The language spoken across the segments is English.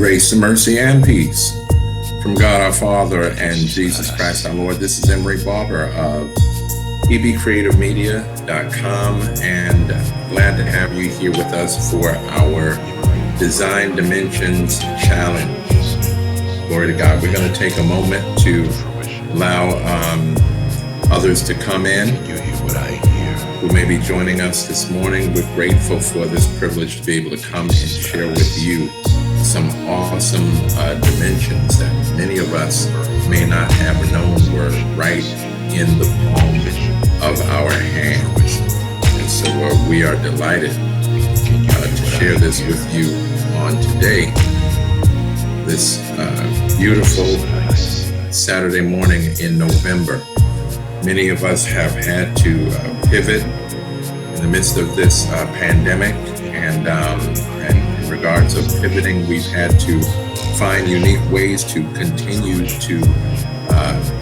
Grace, mercy, and peace from God our Father and Jesus Christ our Lord. This is Emery Barber of ebcreativemedia.com, and glad to have you here with us for our Design Dimensions Challenge. Glory to God. We're going to take a moment to allow others to come in who may be joining us this morning. We're grateful for this privilege to be able to come and share with you some awesome dimensions that many of us may not have known were right in the palm of our hands. And so we are delighted to share this with you on today, this beautiful Saturday morning in November. Many of us have had to pivot in the midst of this pandemic, and in regards of pivoting, we've had to find unique ways to continue to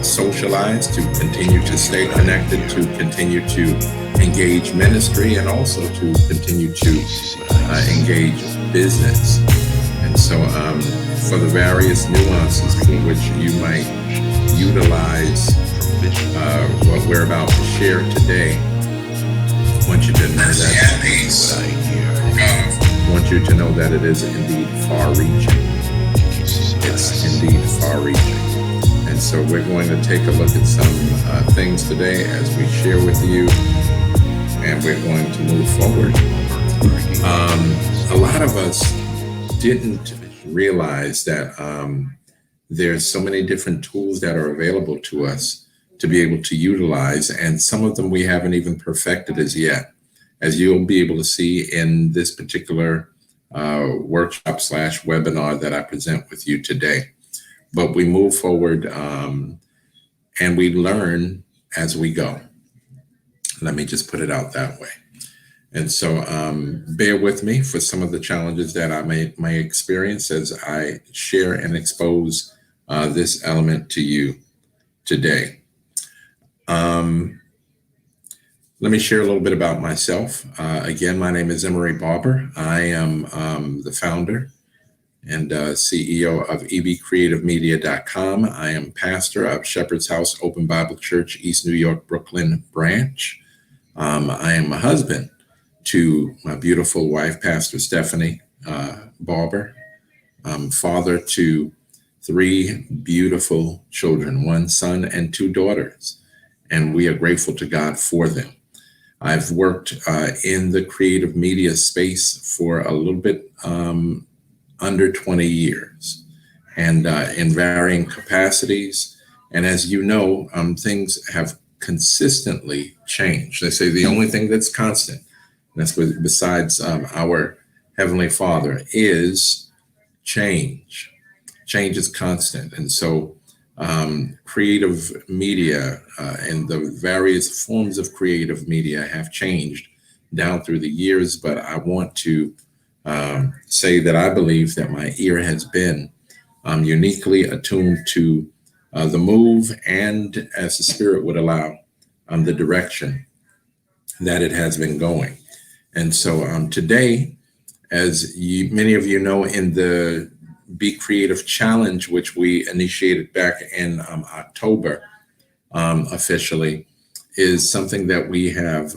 socialize, to continue to stay connected, to continue to engage ministry, and also to continue to engage business. And so for the various nuances for which you might utilize what we're about to share today, I want you to know that it is indeed far-reaching. It's indeed far-reaching. And so we're going to take a look at some things today as we share with you, and we're going to move forward. A lot of us didn't realize that there's so many different tools that are available to us to be able to utilize, and some of them we haven't even perfected as yet, as you'll be able to see in this particular workshop / webinar that I present with you today. But we move forward and we learn as we go. Let me just put it out that way. And so bear with me for some of the challenges that I may experience as I share and expose this element to you today. Let me share a little bit about myself. Again, my name is Emery Barber. I am the founder and CEO of ebcreativemedia.com. I am pastor of Shepherd's House Open Bible Church, East New York, Brooklyn branch. I am a husband to my beautiful wife, Pastor Stephanie Barber. Father to 3 beautiful children, 1 son and 2 daughters. And we are grateful to God for them. I've worked in the creative media space for a little bit under 20 years, and in varying capacities. And as you know, things have consistently changed. They say the only thing that's constant, and that's besides our Heavenly Father, is change. Change is constant. And so creative media and the various forms of creative media have changed down through the years, but I want to say that I believe that my ear has been uniquely attuned to the move, and as the Spirit would allow, the direction that it has been going. And so today, as many of you know, in the Be Creative Challenge, which we initiated back in October officially, is something that we have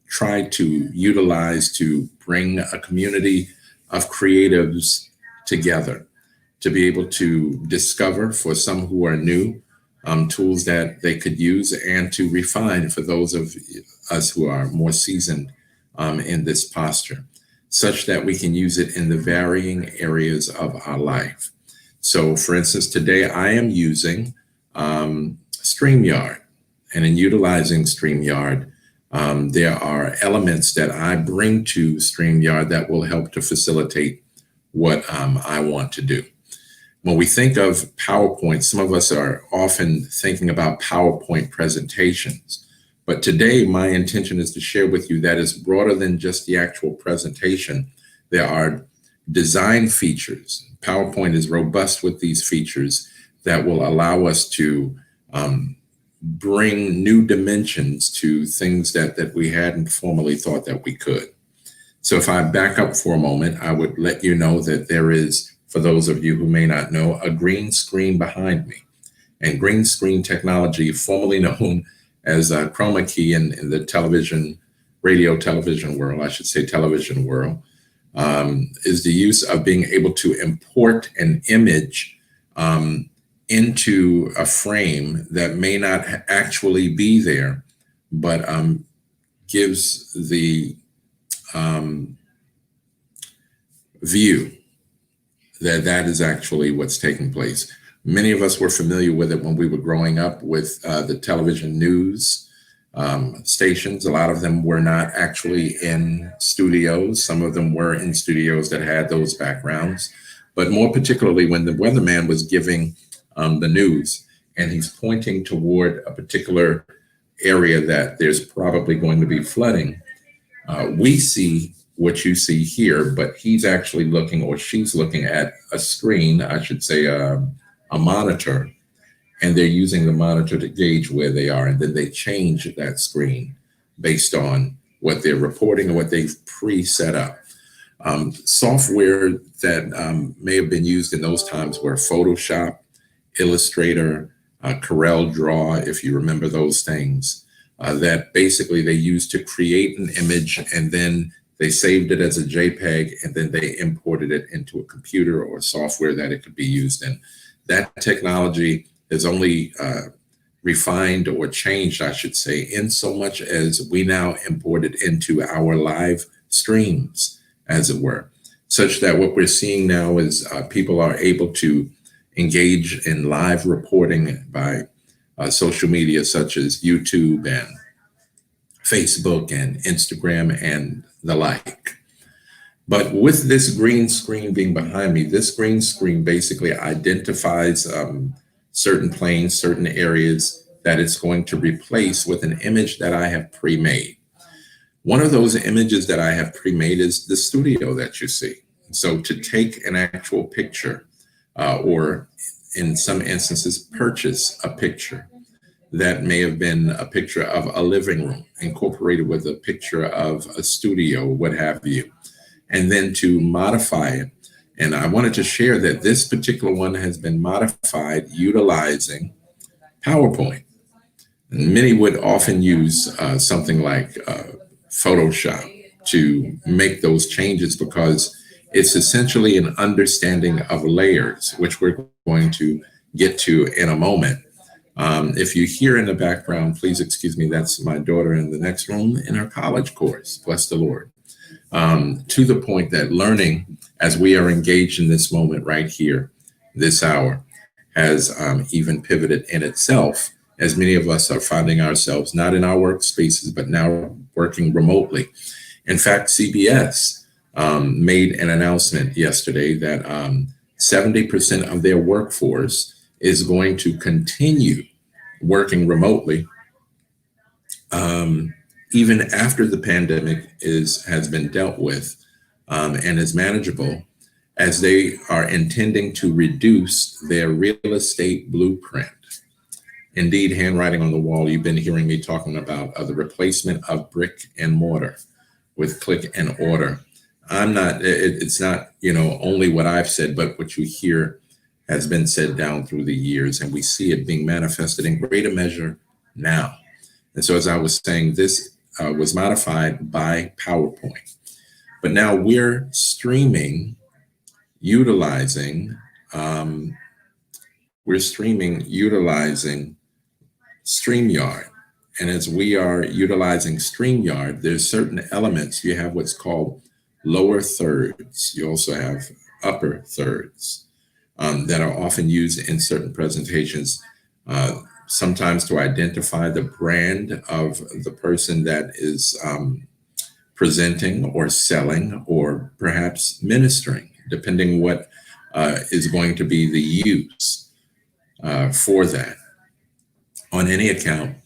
tried to utilize to bring a community of creatives together, to be able to discover, for some who are new, tools that they could use, and to refine for those of us who are more seasoned in this posture, such that we can use it in the varying areas of our life. So for instance, today I am using StreamYard, and in utilizing StreamYard, there are elements that I bring to StreamYard that will help to facilitate what I want to do. When we think of PowerPoint, some of us are often thinking about PowerPoint presentations. But today, my intention is to share with you that is broader than just the actual presentation. There are design features. PowerPoint is robust with these features that will allow us to bring new dimensions to things that we hadn't formerly thought that we could. So if I back up for a moment, I would let you know that there is for those of you who may not know, a green screen behind me. And green screen technology, formerly known as chroma key in the television world, I should say television world, is the use of being able to import an image into a frame that may not actually be there, but gives the view that that is actually what's taking place. Many of us were familiar with it when we were growing up with the television news stations. A lot of them were not actually in studios. Some of them were in studios that had those backgrounds. But more particularly when the weatherman was giving the news and he's pointing toward a particular area that there's probably going to be flooding, we see what you see here, but he's actually looking, or she's looking at a screen, I should say a monitor, and they're using the monitor to gauge where they are, and then they change that screen based on what they're reporting and what they've pre-set up. Software that may have been used in those times were Photoshop, Illustrator, Corel Draw, if you remember those things, that basically they used to create an image, and then they saved it as a JPEG, and then they imported it into a computer or software that it could be used in. That technology is only refined or changed, I should say, in so much as we now import it into our live streams, as it were, such that what we're seeing now is people are able to engage in live reporting by social media such as YouTube and Facebook and Instagram and the like. But with this green screen being behind me, this green screen basically identifies certain planes, certain areas that it's going to replace with an image that I have pre-made. One of those images that I have pre-made is the studio that you see. So to take an actual picture, or in some instances, purchase a picture that may have been a picture of a living room incorporated with a picture of a studio, what have you, and then to modify it. And I wanted to share that this particular one has been modified utilizing PowerPoint. And many would often use something like Photoshop to make those changes because it's essentially an understanding of layers, which we're going to get to in a moment. If you hear in the background, please excuse me, that's my daughter in the next room in her college course, bless the Lord. To the point that learning, as we are engaged in this moment right here, this hour, has even pivoted in itself, as many of us are finding ourselves not in our workspaces, but now working remotely. In fact, CBS made an announcement yesterday that 70% of their workforce is going to continue working remotely even after the pandemic has been dealt with and is manageable, as they are intending to reduce their real estate blueprint. Indeed, handwriting on the wall, you've been hearing me talking about the replacement of brick and mortar with click and order. It's not, only what I've said, but what you hear has been said down through the years, and we see it being manifested in greater measure now. And so, as I was saying, this was modified by PowerPoint, but now we're streaming utilizing StreamYard. And as we are utilizing StreamYard, there's certain elements. You have what's called lower thirds. You also have upper thirds that are often used in certain presentations, sometimes to identify the brand of the person that is presenting or selling or perhaps ministering, depending what is going to be the use for that. On any account,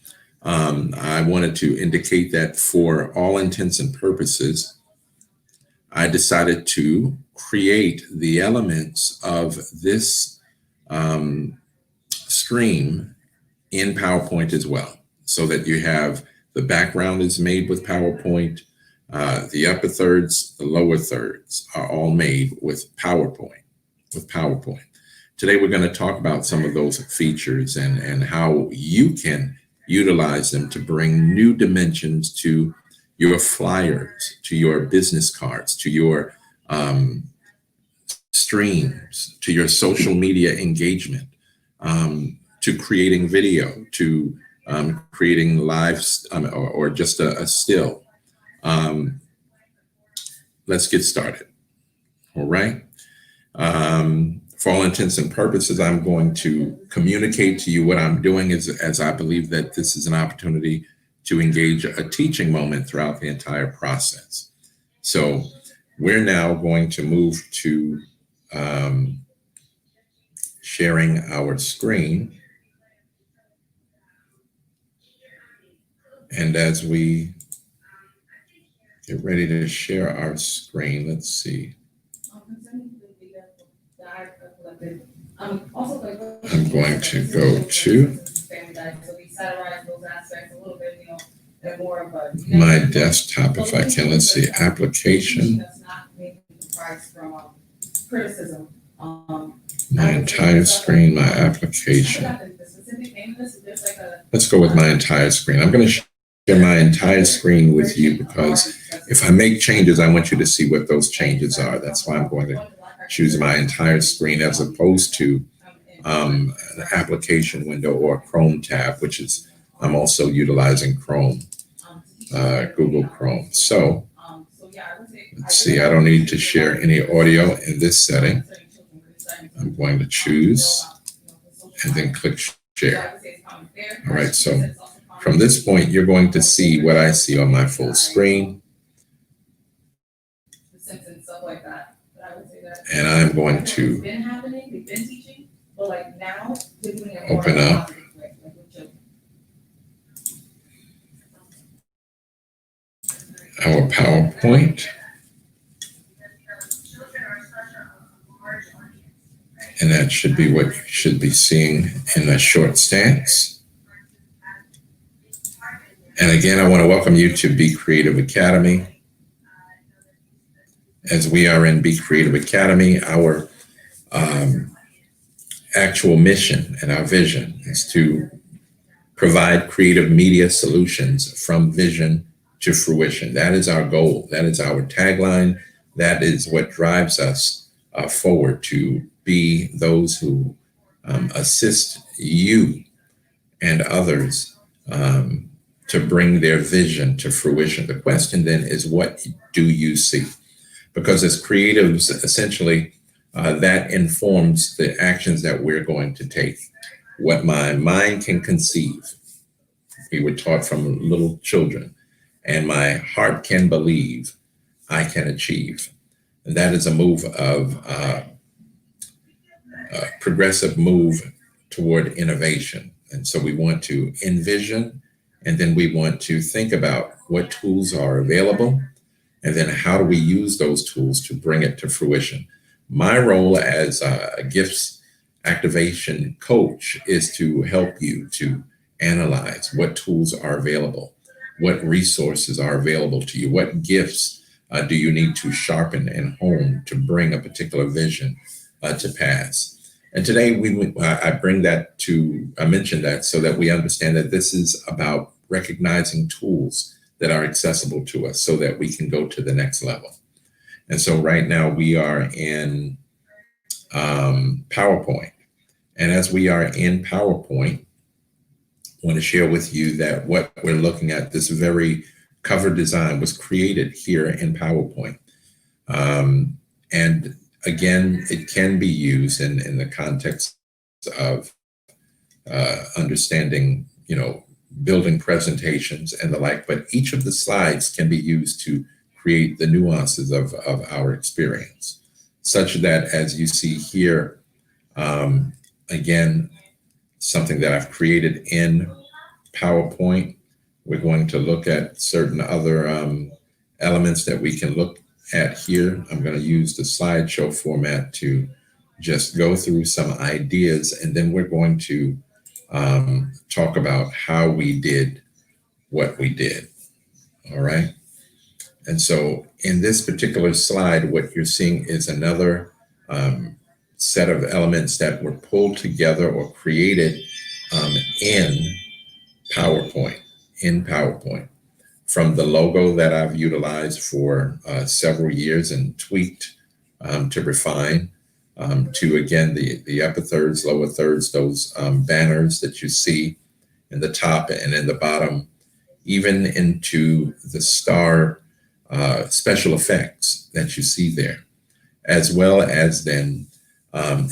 I wanted to indicate that for all intents and purposes, I decided to create the elements of this stream in PowerPoint as well, so that you have the background is made with PowerPoint, the upper thirds, the lower thirds are all made with PowerPoint. with PowerPoint. Today, we're going to talk about some of those features and how you can utilize them to bring new dimensions to your flyers, to your business cards, to your streams, to your social media engagement, to creating video, to creating live or just a still. Let's get started. All right. For all intents and purposes, I'm going to communicate to you what I'm doing as I believe that this is an opportunity to engage a teaching moment throughout the entire process. So we're now going to move to sharing our screen. And as we get ready to share our screen, let's see. I'm going to go to my desktop if I can. Let's see, application. My entire screen, my application. Let's go with my entire screen. I'm going to share my entire screen with you because if I make changes, I want you to see what those changes are. That's why I'm going to choose my entire screen as opposed to an application window or a Chrome tab, which is, I'm also utilizing Chrome, Google Chrome. So let's see, I don't need to share any audio in this setting. I'm going to choose and then click share. All right, so from this point, you're going to see what I see on my full screen. And I'm going to open up our PowerPoint. And that should be what you should be seeing in a short stance. And again, I want to welcome you to Be Creative Academy. As we are in Be Creative Academy, our actual mission and our vision is to provide creative media solutions from vision to fruition. That is our goal. That is our tagline. That is what drives us forward to be those who assist you and others to bring their vision to fruition. The question then is, what do you see? Because as creatives, essentially, that informs the actions that we're going to take. What my mind can conceive, we were taught from little children, and my heart can believe, I can achieve. And that is a move of progressive move toward innovation. And so we want to envision, and then we want to think about what tools are available, and then how do we use those tools to bring it to fruition. My role as a gifts activation coach is to help you to analyze what tools are available, what resources are available to you, what gifts do you need to sharpen and hone to bring a particular vision to pass. And today I mentioned that so that we understand that this is about recognizing tools that are accessible to us so that we can go to the next level. And so right now we are in PowerPoint. And as we are in PowerPoint, I want to share with you that what we're looking at, this very cover design, was created here in PowerPoint. And again, it can be used in the context of understanding, building presentations and the like, but each of the slides can be used to create the nuances of our experience, such that as you see here, again, something that I've created in PowerPoint. We're going to look at certain other elements that we can look at here. I'm going to use the slideshow format to just go through some ideas, and then we're going to talk about how we did what we did. All right. And so in this particular slide, what you're seeing is another set of elements that were pulled together or created in PowerPoint, from the logo that I've utilized for several years and tweaked to refine, to again, the upper thirds, lower thirds, those banners that you see in the top and in the bottom, even into the star special effects that you see there, as well as then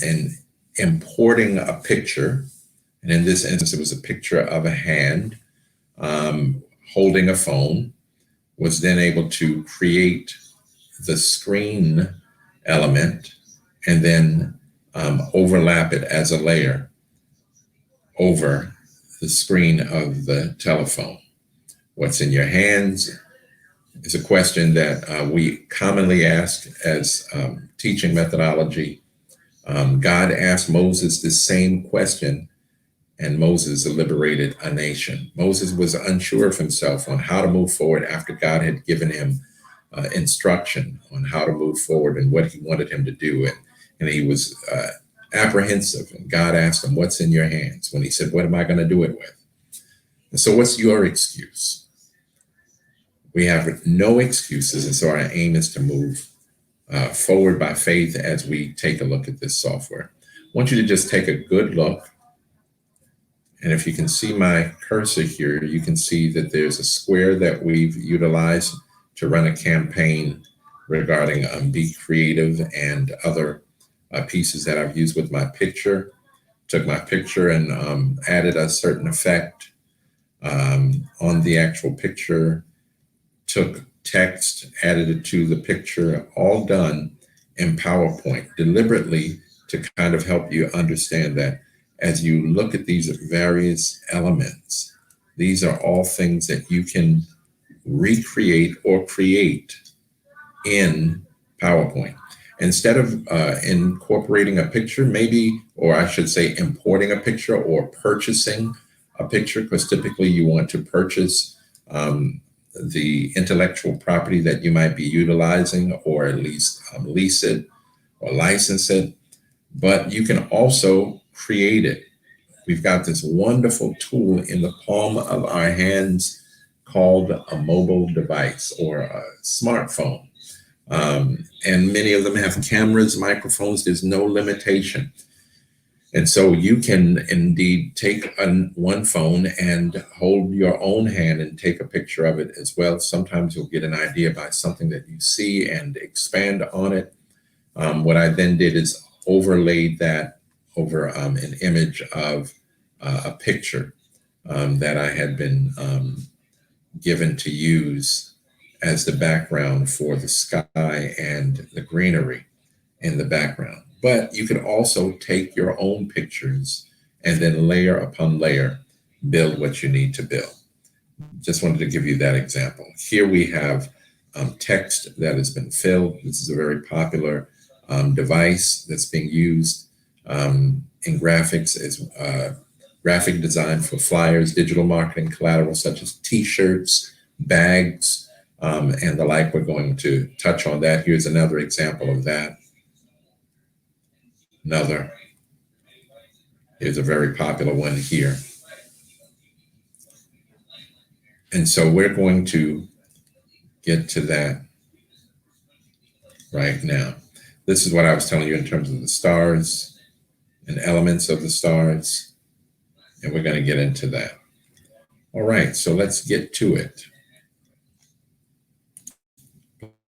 in importing a picture. And in this instance, it was a picture of a hand holding a phone, was then able to create the screen element and then overlap it as a layer over the screen of the telephone. What's in your hands is a question that we commonly ask as teaching methodology. God asked Moses the same question, and Moses liberated a nation. Moses was unsure of himself on how to move forward after God had given him instruction on how to move forward and what he wanted him to do. And he was apprehensive. And God asked him, "What's in your hands?" When he said, "What am I going to do it with?" And so what's your excuse? We have no excuses. And so our aim is to move forward by faith as we take a look at this software. I want you to just take a good look. And if you can see my cursor here, you can see that there's a square that we've utilized to run a campaign regarding Be Creative and other pieces that I've used with my picture. Took my picture and added a certain effect on the actual picture. Took text, added it to the picture, all done in PowerPoint, deliberately to kind of help you understand that as you look at these various elements, these are all things that you can recreate or create in PowerPoint. Instead of incorporating a picture, maybe, or I should say importing a picture or purchasing a picture, because typically you want to purchase the intellectual property that you might be utilizing, or at least lease it or license it. But you can also create it. We've got this wonderful tool in the palm of our hands called a mobile device or a smartphone. And many of them have cameras, microphones. There's no limitation. And so you can indeed take one phone and hold your own hand and take a picture of it as well. Sometimes you'll get an idea by something that you see and expand on it. What I then did is overlaid that over an image of a picture that I had been given to use as the background for the sky and the greenery in the background. But you could also take your own pictures and then layer upon layer, build what you need to build. Just wanted to give you that example. Here we have text that has been filled. This is a very popular device that's being used in graphics as graphic design for flyers, digital marketing collateral such as t-shirts, bags, and the like. We're going to touch on that. Here's another example of that. Here's a very popular one here. And so we're going to get to that right now. This is what I was telling you in terms of the stars and elements of the stars. And we're going to get into that. All right, so let's get to it.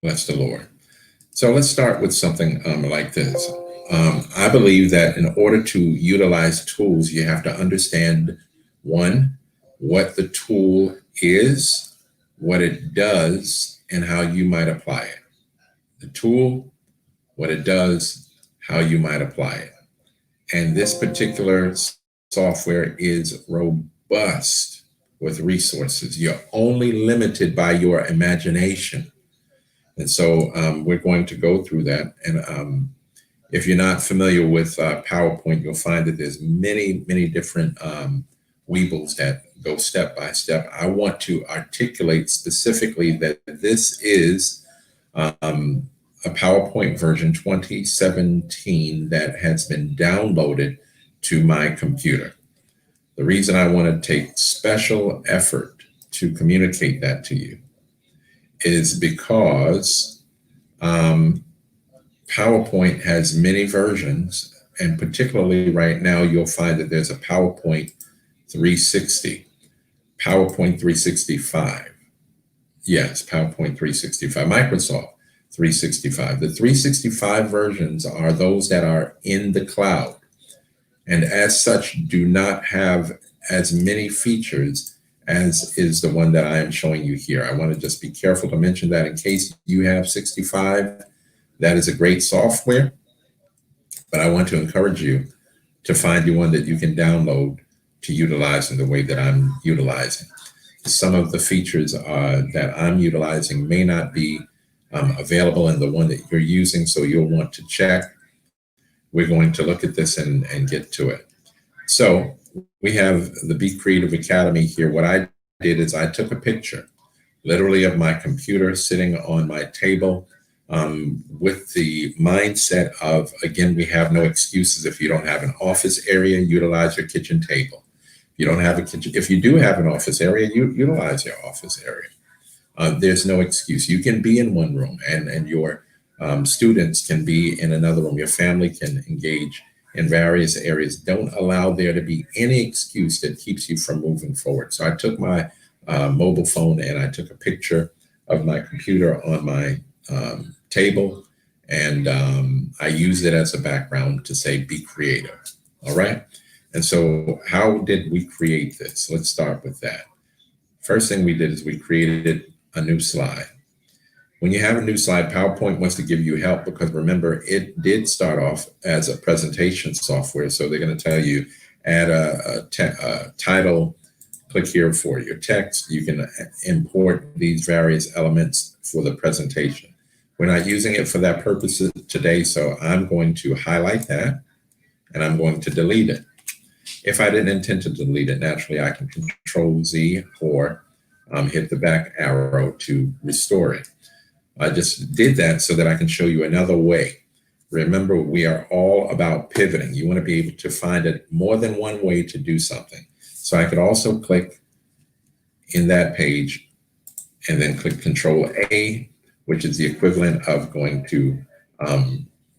Bless the Lord. So let's start with something like this. I believe that in order to utilize tools, you have to understand, one, what the tool is, what it does, and how you might apply it. The tool, what it does, how you might apply it. And this particular software is robust with resources. You're only limited by your imagination. And so we're going to go through that. And if you're not familiar with PowerPoint, you'll find that there's many, many different weebles that go step by step. I want to articulate specifically that this is a PowerPoint version 2017 that has been downloaded to my computer. The reason I want to take special effort to communicate that to you is because PowerPoint has many versions, and particularly right now, you'll find that there's a PowerPoint 360, PowerPoint 365. Yes, PowerPoint 365, Microsoft 365. The 365 versions are those that are in the cloud, and as such do not have as many features as is the one that I am showing you here. I want to just be careful to mention that in case you have 65, that is a great software, but I want to encourage you to find you one that you can download to utilize in the way that I'm utilizing. Some of the features that I'm utilizing may not be available in the one that you're using, so you'll want to check. We're going to look at this and get to it. So we have the Be Creative Academy here. What I did is I took a picture, literally, of my computer sitting on my table with the mindset of, again, we have no excuses. If you don't have an office area, utilize your kitchen table. You don't have a kitchen. If you do have an office area, you utilize your office area. There's no excuse. You can be in one room and your students can be in another room. Your family can engage in various areas. Don't allow there to be any excuse that keeps you from moving forward. So I took my mobile phone and I took a picture of my computer on my table, and I used it as a background to say, be creative. All right. And so how did we create this? Let's start with that. First thing we did is we created a new slide. When you have a new slide, PowerPoint wants to give you help because, remember, it did start off as a presentation software. So they're going to tell you, add a title, click here for your text. You can import these various elements for the presentation. We're not using it for that purpose today, so I'm going to highlight that and I'm going to delete it. If I didn't intend to delete it, naturally I can Control Z or hit the back arrow to restore it. I just did that so that I can show you another way. Remember, we are all about pivoting. You want to be able to find it more than one way to do something. So I could also click in that page and then click Control A, which is the equivalent of going to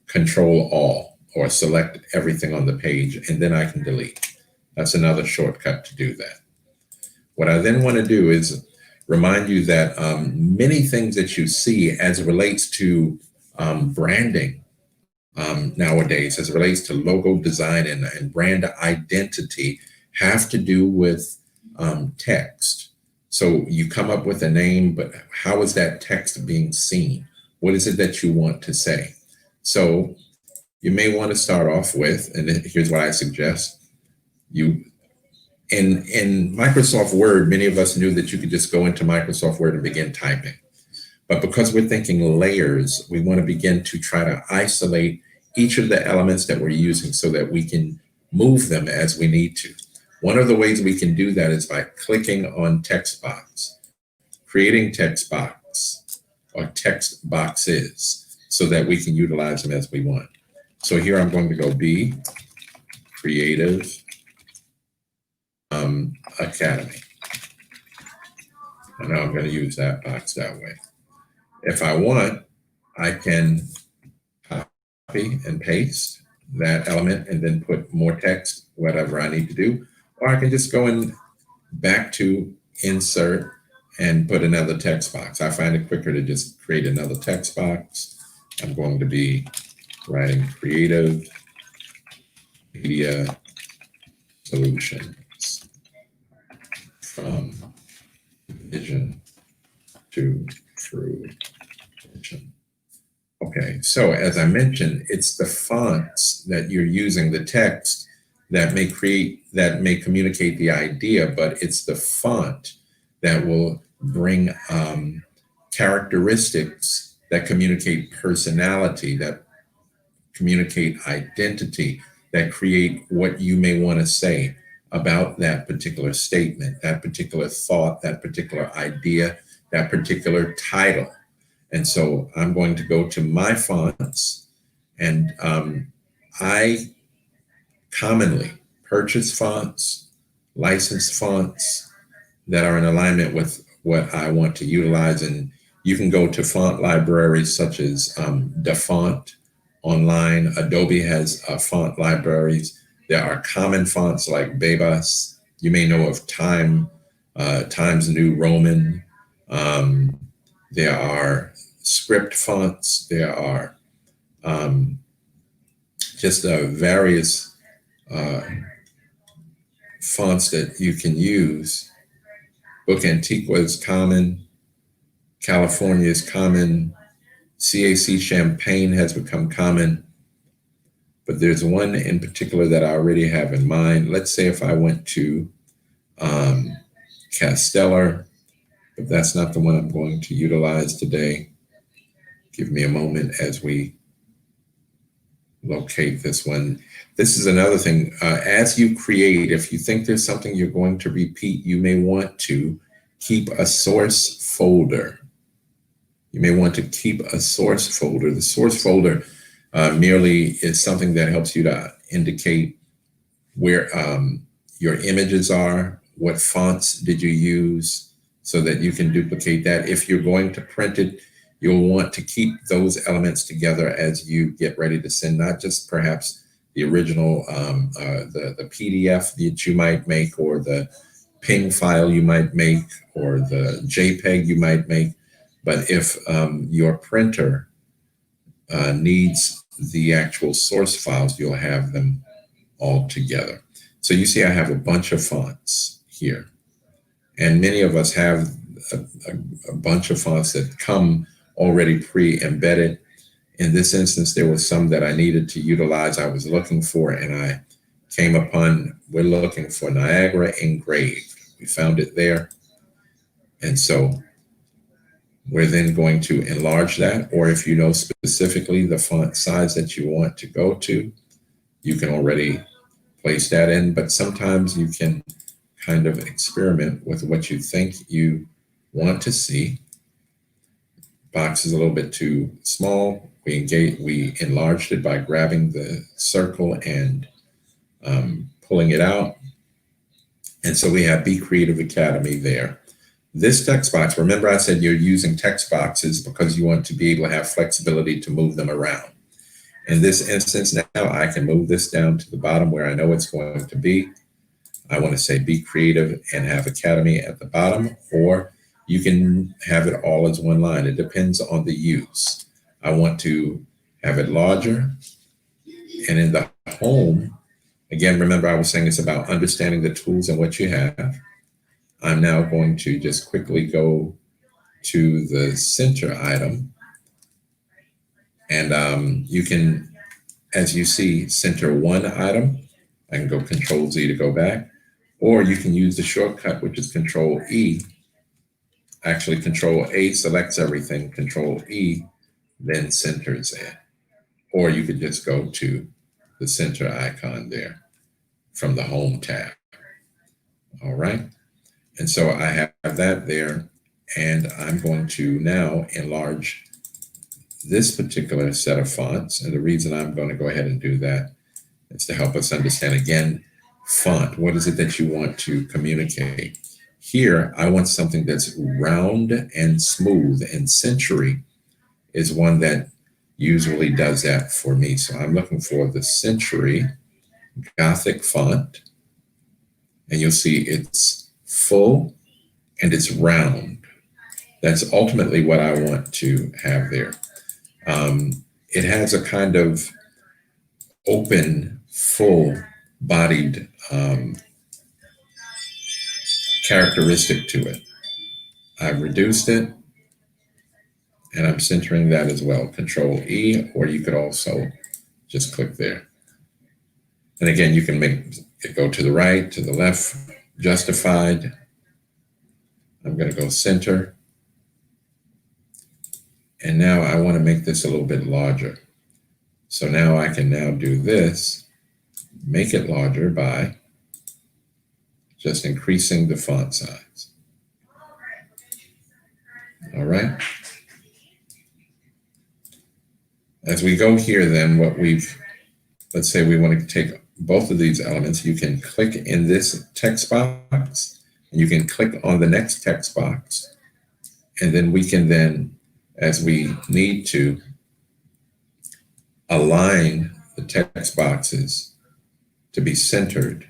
Control All or select everything on the page, and then I can delete. That's another shortcut to do that. What I then want to do is remind you that many things that you see as it relates to branding nowadays, as it relates to logo design and brand identity, have to do with text. So you come up with a name, but how is that text being seen? What is it that you want to say? So you may want to start off with, and here's what I suggest. In Microsoft Word, many of us knew that you could just go into Microsoft Word and begin typing. But because we're thinking layers, we want to begin to try to isolate each of the elements that we're using so that we can move them as we need to. One of the ways we can do that is by clicking on text box, creating text box or text boxes so that we can utilize them as we want. So here I'm going to go Be Creative Academy. And now I'm going to use that box that way. If I want, I can copy and paste that element and then put more text, whatever I need to do. Or I can just go in back to Insert and put another text box. I find it quicker to just create another text box. I'm going to be writing Creative Media Solutions from vision to fruition. Okay, so as I mentioned, it's the fonts that you're using, the text that may communicate the idea, but it's the font that will bring characteristics that communicate personality, that communicate identity, that create what you may want to say about that particular statement, that particular thought, that particular idea, that particular title. And so I'm going to go to my fonts, and I commonly purchase fonts, licensed fonts that are in alignment with what I want to utilize. And you can go to font libraries such as DaFont online. Adobe has font libraries. There are common fonts like Bebas. You may know of Times New Roman. There are script fonts. There are just various fonts that you can use. Book Antiqua is common. California is common. CAC Champagne has become common. But there's one in particular that I already have in mind. Let's say if I went to Castellar, but that's not the one I'm going to utilize today. Give me a moment as we locate this one. This is another thing. As you create, if you think there's something you're going to repeat, you may want to keep a source folder. You may want to keep a source folder. The source folder merely is something that helps you to indicate where your images are, what fonts did you use, so that you can duplicate that. If you're going to print it, you'll want to keep those elements together as you get ready to send, not just perhaps the original, the PDF that you might make, or the PNG file you might make, or the JPEG you might make. But if your printer needs the actual source files, you'll have them all together. So you see I have a bunch of fonts here. And many of us have a bunch of fonts that come already pre-embedded. In this instance, there were some that I needed to utilize, I was looking for, and I came upon, we're looking for Niagara Engraved. We found it there. And so we're then going to enlarge that, or if you know specifically the font size that you want to go to, you can already place that in. But sometimes you can kind of experiment with what you think you want to see. Box is a little bit too small. We enlarged it by grabbing the circle and pulling it out. And so we have Be Creative Academy there. This text box, remember I said you're using text boxes because you want to be able to have flexibility to move them around. In this instance, now I can move this down to the bottom where I know it's going to be. I want to say Be Creative and have Academy at the bottom, or you can have it all as one line. It depends on the use. I want to have it larger. And in the home, again, remember I was saying it's about understanding the tools and what you have. I'm now going to just quickly go to the center item. And you can, as you see, center one item. I can go Control Z to go back. Or you can use the shortcut, which is Control E. Actually, Control A selects everything, Control E then centers it. Or you could just go to the center icon there from the Home tab. All right. And so I have that there, and I'm going to now enlarge this particular set of fonts. And the reason I'm going to go ahead and do that is to help us understand, again, font. What is it that you want to communicate? Here, I want something that's round and smooth, and Century is one that usually does that for me. So I'm looking for the Century Gothic font, and you'll see it's full and it's round. That's ultimately what I want to have there. It has a kind of open, full-bodied characteristic to it. I've reduced it, and I'm centering that as well. Control E, or you could also just click there. And again, you can make it go to the right, to the left, justified. I'm going to go center. And now I want to make this a little bit larger. So now I can now do this, make it larger by just increasing the font size. All right. As we go here, then let's say we want to take both of these elements, you can click in this text box and you can click on the next text box. And then we can then, as we need to, align the text boxes to be centered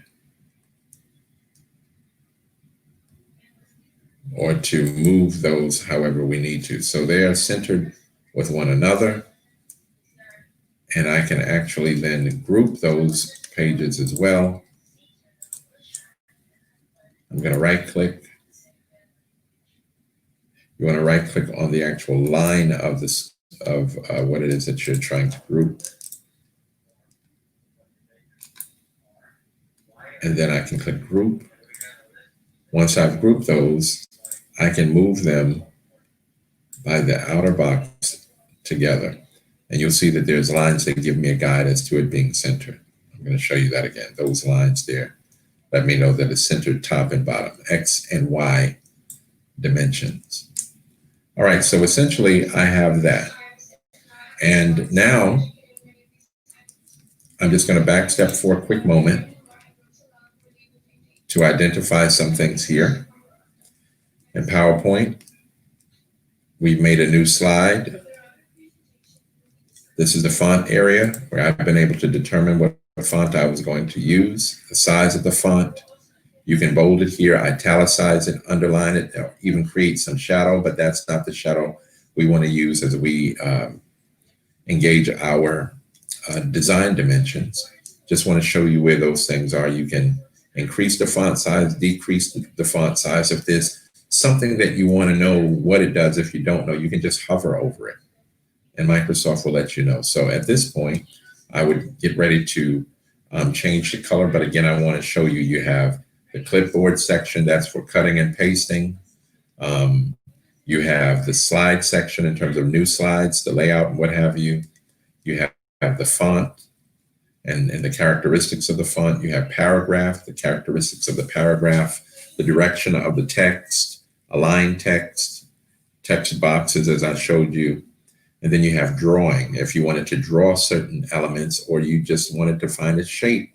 or to move those however we need to. So they are centered with one another. And I can actually then group those pages as well. I'm going to right click. You want to right click on the actual line of this of what it is that you're trying to group. And then I can click group. Once I've grouped those, I can move them by the outer box together. And you'll see that there's lines that give me a guide as to it being centered. I'm going to show you that again. Those lines there let me know that it's centered top and bottom, X and Y dimensions. All right, so essentially I have that. And now I'm just going to back step for a quick moment to identify some things here. In PowerPoint, we've made a new slide. This is the font area where I've been able to determine what font I was going to use, the size of the font. You can bold it here, italicize it, underline it, or even create some shadow, but that's not the shadow we want to use as we engage our design dimensions. Just want to show you where those things are. You can increase the font size, decrease the font size. If there's something that you want to know what it does, if you don't know, you can just hover over it and Microsoft will let you know. So at this point, I would get ready to change the color. But again, I want to show you, you have the clipboard section, that's for cutting and pasting. You have the slide section in terms of new slides, the layout and what have you. You have the font and the characteristics of the font. You have paragraph, the characteristics of the paragraph, the direction of the text, align text, text boxes as I showed you. And then you have drawing, if you wanted to draw certain elements or you just wanted to find a shape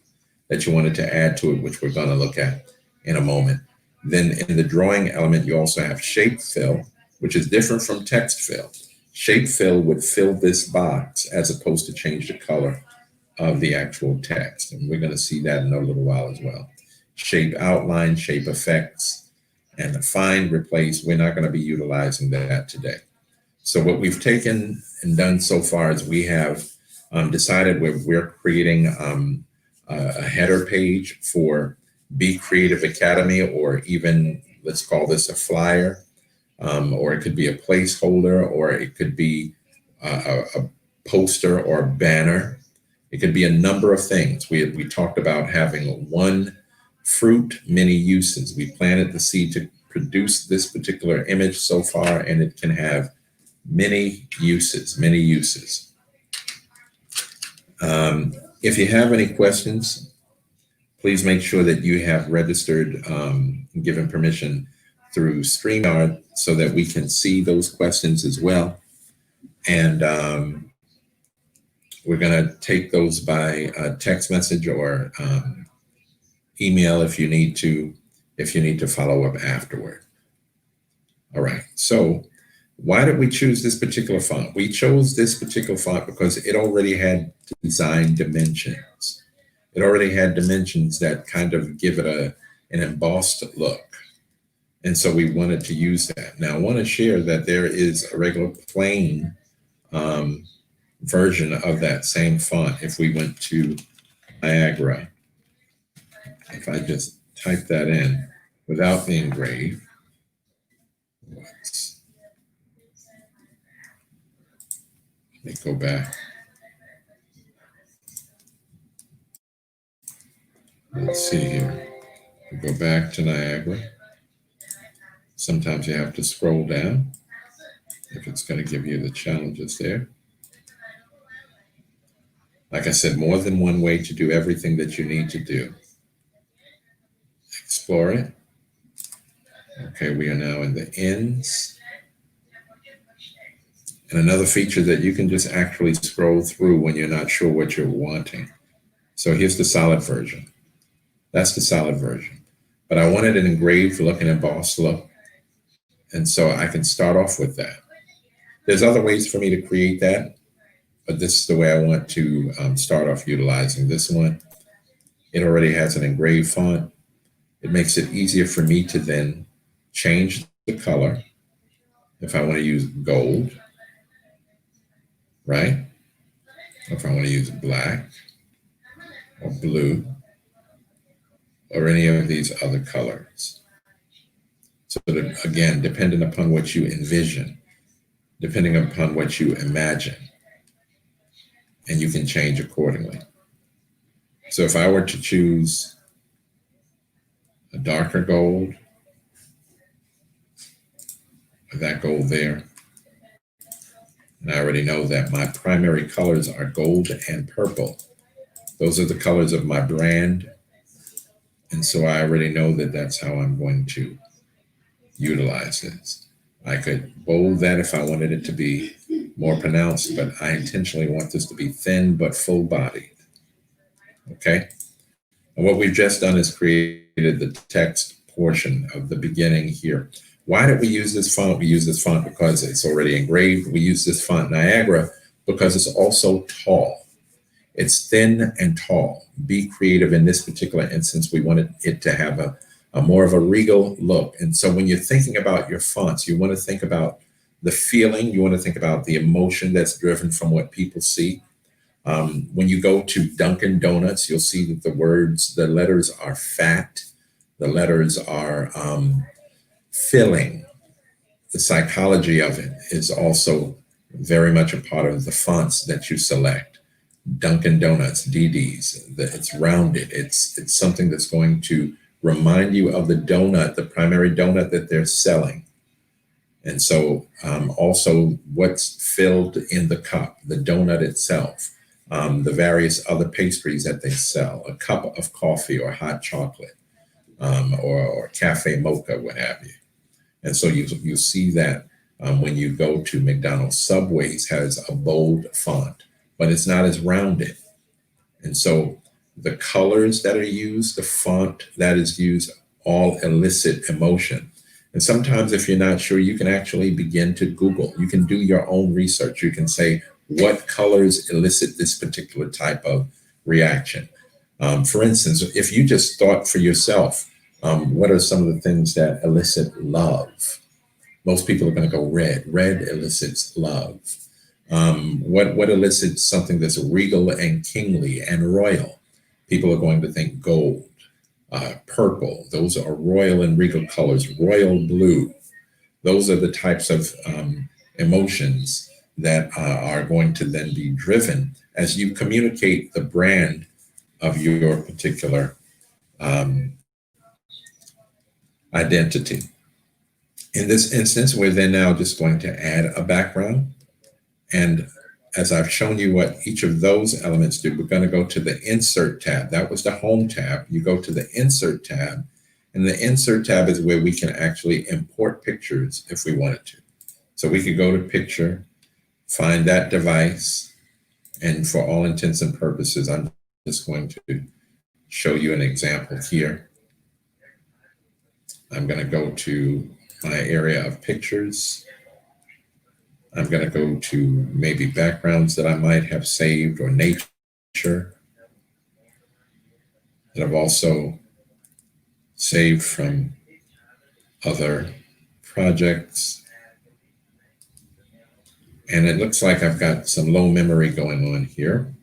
that you wanted to add to it, which we're going to look at in a moment. Then in the drawing element, you also have shape fill, which is different from text fill. Shape fill would fill this box as opposed to change the color of the actual text. And we're going to see that in a little while as well. Shape outline, shape effects, and the find, replace. We're not going to be utilizing that today. So what we've taken and done so far is we have decided we're creating a header page for Be Creative Academy, or even let's call this a flyer, or it could be a placeholder, or it could be a poster or a banner. It could be a number of things. We talked about having one fruit, many uses. We planted the seed to produce this particular image so far, and it can have many uses, many uses. If you have any questions, please make sure that you have registered and given permission through StreamYard so that we can see those questions as well. And we're going to take those by text message or email if you need to follow up afterward. All right. So why did we choose this particular font? We chose this particular font because it already had design dimensions. It already had dimensions that kind of give it an embossed look. And so we wanted to use that. Now I want to share that there is a regular plain version of that same font. If we went to Niagara, if I just type that in without the engrave, let me go back. Let's see here. We go back to Niagara. Sometimes you have to scroll down if it's going to give you the challenges there. Like I said, more than one way to do everything that you need to do. Explore it. Okay, we are now in the ends. And another feature that you can just actually scroll through when you're not sure what you're wanting. So here's the solid version. That's the solid version. But I wanted an engraved look and embossed look. And so I can start off with that. There's other ways for me to create that, but this is the way I want to start off utilizing this one. It already has an engraved font. It makes it easier for me to then change the color if I want to use gold, right? If I want to use black or blue or any of these other colors. So that, again, depending upon what you envision, depending upon what you imagine, and you can change accordingly. So if I were to choose a darker gold, that gold there, and I already know that my primary colors are gold and purple. Those are the colors of my brand. And so I already know that that's how I'm going to utilize this. I could bold that if I wanted it to be more pronounced, but I intentionally want this to be thin but full bodied. Okay. And what we've just done is created the text portion of the beginning here. Why did we use this font? We use this font because it's already engraved. We use this font Niagara because it's also tall. It's thin and tall. Be creative. In this particular instance, we wanted it to have a more of a regal look. And so when you're thinking about your fonts, you want to think about the feeling. You want to think about the emotion that's driven from what people see. When you go to Dunkin' Donuts, you'll see that the letters are fat. The letters are filling. The psychology of it is also very much a part of the fonts that you select. Dunkin' Donuts, DD's, it's rounded. It's something that's going to remind you of the donut, the primary donut that they're selling. And so also what's filled in the cup, the donut itself, the various other pastries that they sell, a cup of coffee or hot chocolate, or cafe mocha, what have you. And so you see that when you go to McDonald's. Subway's has a bold font, but it's not as rounded. And so the colors that are used, the font that is used, all elicit emotion. And sometimes if you're not sure, you can actually begin to Google. You can do your own research. You can say, what colors elicit this particular type of reaction? For instance, if you just thought for yourself, what are some of the things that elicit love? Most people are going to go red. Red elicits love. What elicits something that's regal and kingly and royal? People are going to think gold, purple. Those are royal and regal colors. Royal blue. Those are the types of emotions that are going to then be driven as you communicate the brand of your particular identity. In this instance, we're then now just going to add a background. And as I've shown you what each of those elements do, we're going to go to the Insert tab. That was the Home tab. You go to the Insert tab, and the Insert tab is where we can actually import pictures if we wanted to. So we could go to Picture, find that device, and for all intents and purposes, I'm just going to show you an example here. I'm going to go to my area of pictures. I'm going to go to maybe backgrounds that I might have saved or nature that I've also saved from other projects. And it looks like I've got some low memory going on here,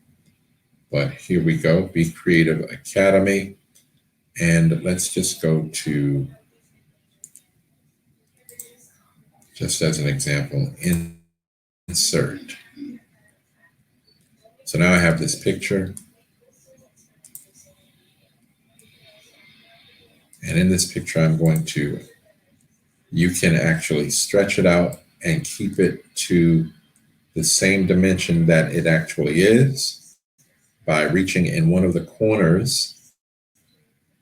but here we go, Be Creative Academy. And let's just go to, just as an example, Insert. So now I have this picture. And in this picture, I'm going to, you can actually stretch it out and keep it to the same dimension that it actually is by reaching in one of the corners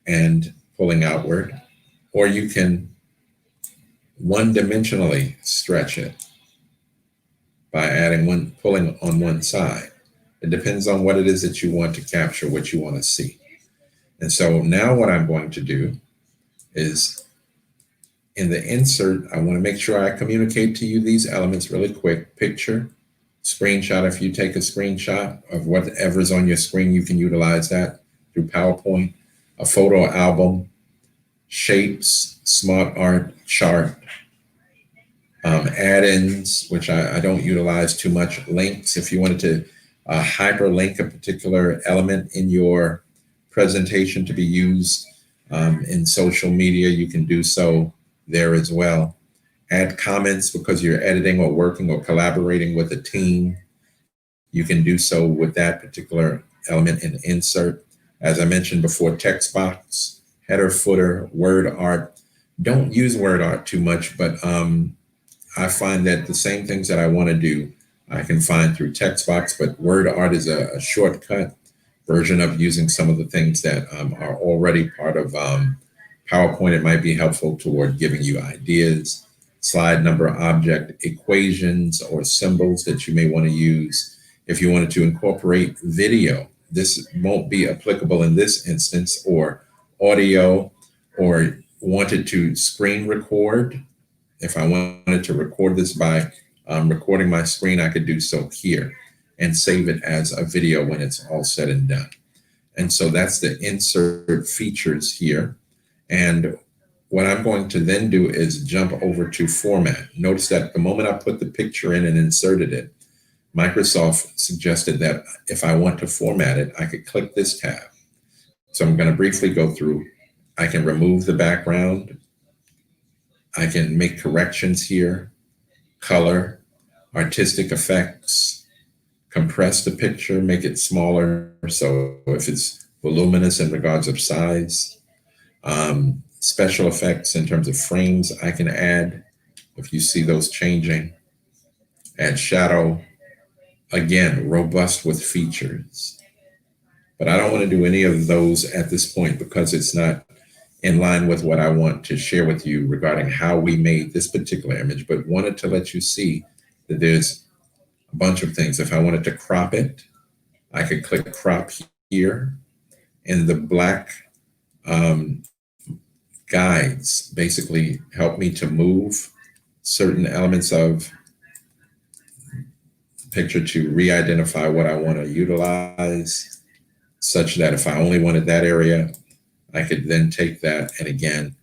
and pulling outward, or you can one-dimensionally stretch it. by pulling on one side. It depends on what it is that you want to capture, what you want to see. And so now what I'm going to do is in the insert, I want to make sure I communicate to you these elements really quick. Picture, screenshot. If you take a screenshot of whatever's on your screen, you can utilize that through PowerPoint. A photo album, shapes, smart art, chart, add-ins, which I don't utilize too much, links. If you wanted to hyperlink a particular element in your presentation to be used in social media, you can do so there as well. Add comments because you're editing or working or collaborating with a team. You can do so with that particular element in insert. As I mentioned before, text box, header, footer, word art. Don't use word art too much, but I find that the same things that I want to do, I can find through text box, but word art is a shortcut version of using some of the things that are already part of PowerPoint. It might be helpful toward giving you ideas, slide number, object, equations, or symbols that you may want to use. If you wanted to incorporate video, this won't be applicable in this instance, or audio, or wanted to screen record. If I wanted to record this by recording my screen, I could do so here and save it as a video when it's all said and done. And so that's the insert features here. And what I'm going to then do is jump over to format. Notice that the moment I put the picture in and inserted it, Microsoft suggested that if I want to format it, I could click this tab. So I'm going to briefly go through. I can remove the background. I can make corrections here, color, artistic effects, compress the picture, make it smaller. So if it's voluminous in regards of size, special effects in terms of frames, I can add, if you see those changing, add shadow, again, robust with features. But I don't want to do any of those at this point because it's not in line with what I want to share with you regarding how we made this particular image, but wanted to let you see that there's a bunch of things. If I wanted to crop it, I could click crop here, and the black guides basically help me to move certain elements of the picture to re-identify what I want to utilize, such that if I only wanted that area, I could then take that and again,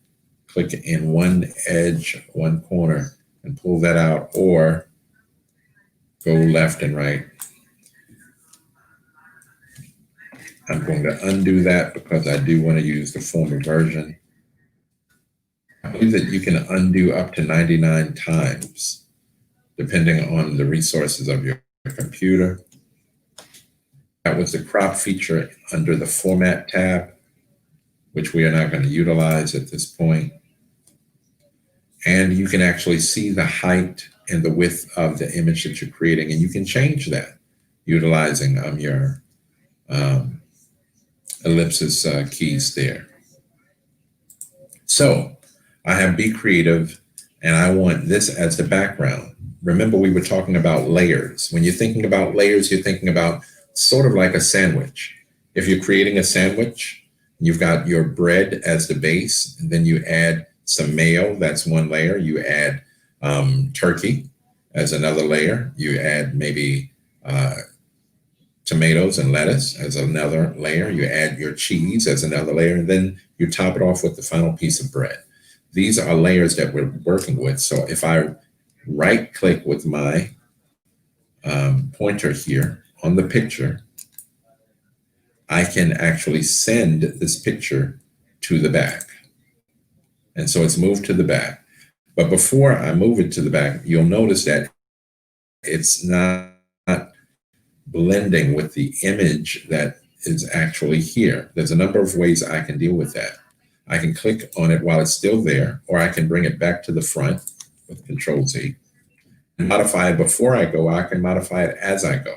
click in one edge, one corner, and pull that out, or go left and right. I'm going to undo that because I do want to use the former version. I believe that you can undo up to 99 times, depending on the resources of your computer. That was the crop feature under the Format tab, which we are not going to utilize at this point. And you can actually see the height and the width of the image that you're creating, and you can change that utilizing your ellipsis keys there. So I have Be Creative, and I want this as the background. Remember, we were talking about layers. When you're thinking about layers, you're thinking about sort of like a sandwich. If you're creating a sandwich, you've got your bread as the base, and then you add some mayo, that's one layer. You add turkey as another layer. You add maybe tomatoes and lettuce as another layer. You add your cheese as another layer, and then you top it off with the final piece of bread. These are layers that we're working with. So if I right click with my pointer here on the picture, I can actually send this picture to the back. And so it's moved to the back. But before I move it to the back, you'll notice that it's not blending with the image that is actually here. There's a number of ways I can deal with that. I can click on it while it's still there, or I can bring it back to the front with Control Z. And modify it before I go, I can modify it as I go.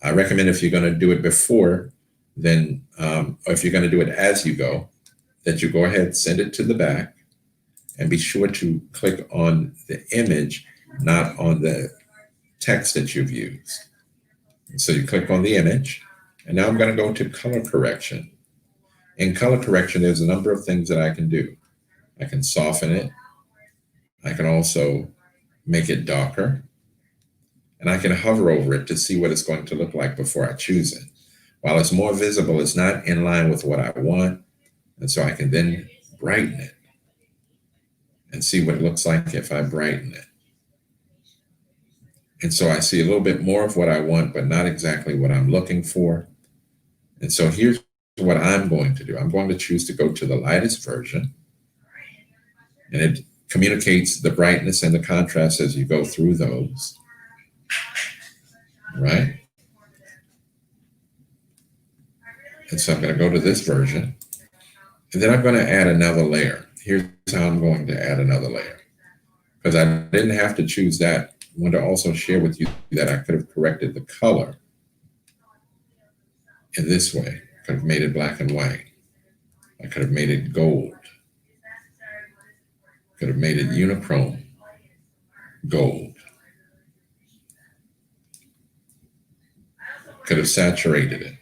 I recommend if you're going to do it before, then, or if you're going to do it as you go, that you go ahead, send it to the back, and be sure to click on the image, not on the text that you've used. And so you click on the image, and now I'm going to go to color correction. In color correction, there's a number of things that I can do. I can soften it. I can also make it darker. And I can hover over it to see what it's going to look like before I choose it. While it's more visible, it's not in line with what I want. And so I can then brighten it and see what it looks like if I brighten it. And so I see a little bit more of what I want, but not exactly what I'm looking for. And so here's what I'm going to do. I'm going to choose to go to the lightest version. And it communicates the brightness and the contrast as you go through those. Right? And so I'm going to go to this version. And then I'm going to add another layer. Here's how I'm going to add another layer. Because I didn't have to choose that. I want to also share with you that I could have corrected the color in this way. I could have made it black and white. I could have made it gold. Could have made it unichrome gold. Could have saturated it,